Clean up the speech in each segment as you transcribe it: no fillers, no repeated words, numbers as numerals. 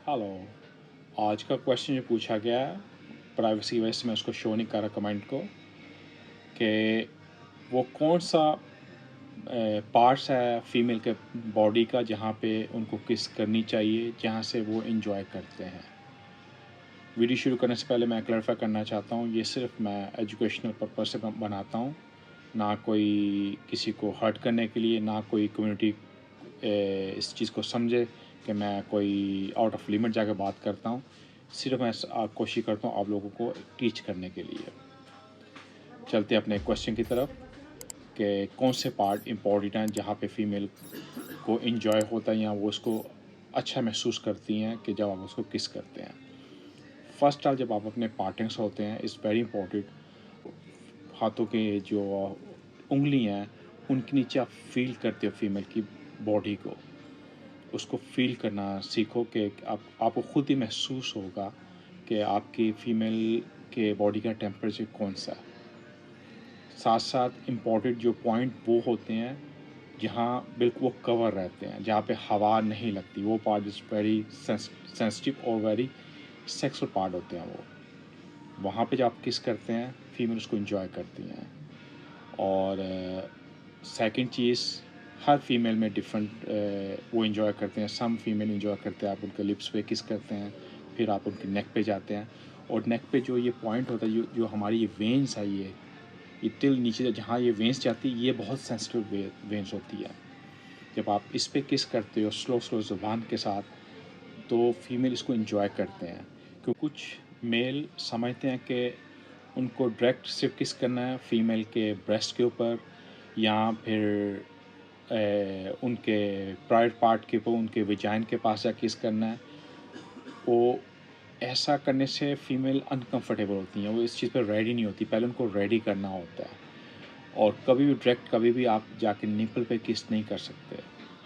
Hello. आज का question जो पूछा गया है, प्राइवेसी वजह से मैं उसको शो नहीं कर रहा कमेंट को, कि वो कौन सा पार्ट्स है फीमेल के बॉडी का जहाँ पे उनको किस करनी चाहिए, जहाँ से वो इंजॉय करते हैं। वीडियो शुरू करने से पहले मैं क्लैरिफाई करना चाहता हूँ, ये सिर्फ मैं एजुकेशनल पर्पज से बनाता हूँ, ना कोई किसी को हर्ट करने के लिए, ना कोई कम्युनिटी इस चीज़ को समझे कि मैं कोई आउट ऑफ लिमिट जाकर बात करता हूँ। सिर्फ मैं कोशिश करता हूँ आप लोगों को टीच करने के लिए। चलते अपने क्वेश्चन की तरफ कि कौन से पार्ट इम्पॉर्टेंट हैं जहाँ पे फीमेल को इंजॉय होता है या वो उसको अच्छा महसूस करती हैं कि जब आप उसको किस करते हैं। फर्स्ट ऑल, जब आप अपने पार्टनर्स होते हैं, इज़ वेरी इंपॉर्टेंट, हाथों के जो उंगली हैं उनके नीचे आप फील करते हो फीमेल की बॉडी को, उसको फील करना सीखो कि आपको खुद ही महसूस होगा कि आपकी फ़ीमेल के बॉडी का टेम्परेचर कौन सा है। साथ साथ इम्पॉर्टेंट जो पॉइंट वो होते हैं जहाँ बिल्कुल वो कवर रहते हैं, जहाँ पे हवा नहीं लगती, वो पार्ट इज़ वेरी सेंसिटिव और वेरी सेक्सुअल पार्ट होते हैं वो। वहाँ पे जब आप किस करते हैं, फीमेल उसको एंजॉय करती हैं। और सेकंड चीज़, हर फीमेल में डिफरेंट वो एंजॉय करते हैं। सम फीमेल एंजॉय करते हैं आप उनके लिप्स पे किस करते हैं, फिर आप उनके नेक पे जाते हैं, और नेक पे जो ये पॉइंट होता है, जो जो हमारी ये वेन्स है, ये टिल नीचे जहाँ ये वेन्स जाती है, ये बहुत सेंसिटिव वेन्स होती है। जब आप इस पे किस करते हो स्लो स्लो ज़ुबान के साथ, तो फीमेल इसको एंजॉय करते हैं। क्योंकि कुछ मेल समझते हैं कि उनको डायरेक्ट सिर्फ किस करना है फीमेल के ब्रेस्ट के ऊपर, या फिर उनके प्राइवेट पार्ट के ऊपर, उनके विजाइन के पास जा किस करना है। वो ऐसा करने से फीमेल अनकंफर्टेबल होती हैं, वो इस चीज़ पर रेडी नहीं होती, पहले उनको रेडी करना होता है। और कभी भी डायरेक्ट कभी भी आप जाके निपल पे किस नहीं कर सकते।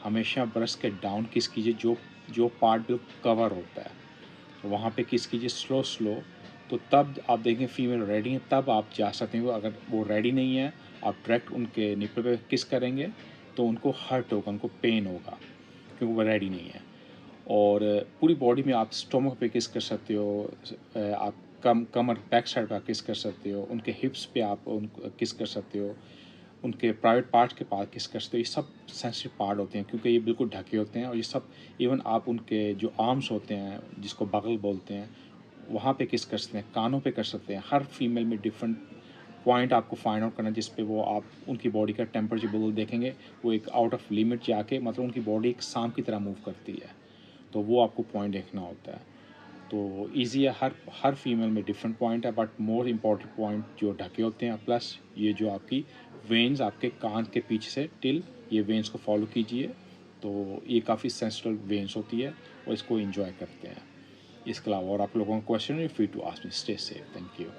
हमेशा ब्रेस्ट के डाउन किस कीजिए, जो जो पार्ट बिल्कुल कवर होता है, तो वहाँ पे किस कीजिए स्लो स्लो। तो तब आप देखें फीमेल रेडी है, तब आप जा सकते हैं। अगर वो रेडी नहीं है, आप डायरेक्ट उनके निपल पे किस करेंगे तो उनको हर्ट होगा, उनको पेन होगा, क्योंकि वो रेडी नहीं है। और पूरी बॉडी में आप स्टोमक पे किस कर सकते हो, आप कमर बैक साइड पे आप किस कर सकते हो, उनके हिप्स पे आप उनको किस कर सकते हो, उनके प्राइवेट पार्ट के पास किस कर सकते हो। ये सब सेंसिटिव पार्ट होते हैं क्योंकि ये बिल्कुल ढके होते हैं, और ये सब इवन आप उनके जो आर्म्स होते हैं जिसको बगल बोलते हैं, वहाँ पे किस कर सकते हैं, कानों पे कर सकते हैं। हर फीमेल में डिफरेंट पॉइंट आपको फाइंड आउट करना है जिस पे वो आप उनकी बॉडी का टेम्परेचर बिल्कुल देखेंगे, वो एक आउट ऑफ लिमिट जाके, मतलब उनकी बॉडी एक सांप की तरह मूव करती है, तो वो आपको पॉइंट देखना होता है। तो ईज़ी है, हर हर फीमेल में डिफरेंट पॉइंट है, बट मोर इम्पॉर्टेंट पॉइंट जो ढके होते हैं, प्लस ये जो आपकी वेन्स आपके कान के पीछे से टिल, ये वेन्स को फॉलो कीजिए, तो ये काफ़ी सेंसिटिव वेन्स होती है और इसको एंजॉय करते हैं। इसके अलावा और आप लोगों का क्वेश्चन है, free to ask me. Stay safe. Thank you.